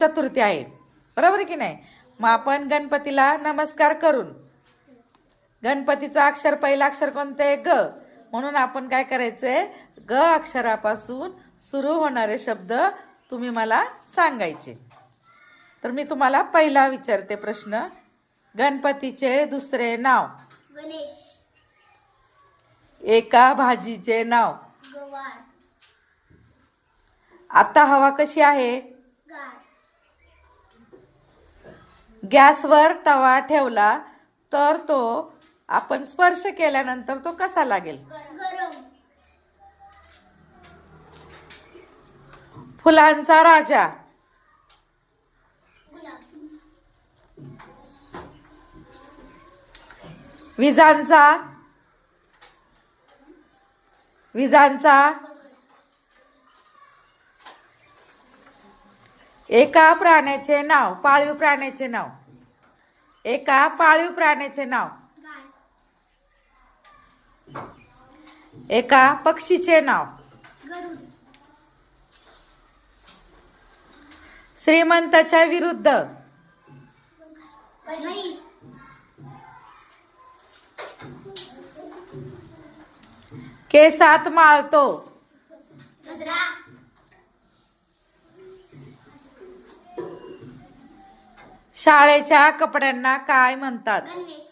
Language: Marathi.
चतुर्थी आहे, बरोबर आहे की नाही. मग आपण गणपतीला नमस्कार करून, गणपतीचं अक्षर पहिलं अक्षर कोणतं आहे? ग. म्हणून आपण काय करायचंय, ग अक्षरापासून सुरू होणारे शब्द तुम्ही मला सांगायचे. तर मी तुम्हाला पहिला विचारते प्रश्न. गणपतीचे दुसरे नाव? गणेश. एका भाजीचे नाव? गवार. आता हवा कशी आहे? गार. गॅसवर तवा ठेवला तर तो आपण स्पर्श केल्यानंतर तो कसा लागेल? गरम. फुलांचा राजा? गुलाब. विजांचा? एका प्राण्याचे नाव, पाळीव प्राण्याचे नाव? एका पाळीव प्राण्याचे नाव? गाय. एका पक्षीचे नाव? गरुड. श्रीमंताच्या विरुद्ध? गरीब. केसात माळतो? गजरा. शाळेच्या कपड्यांना काय म्हणतात? गणवेश.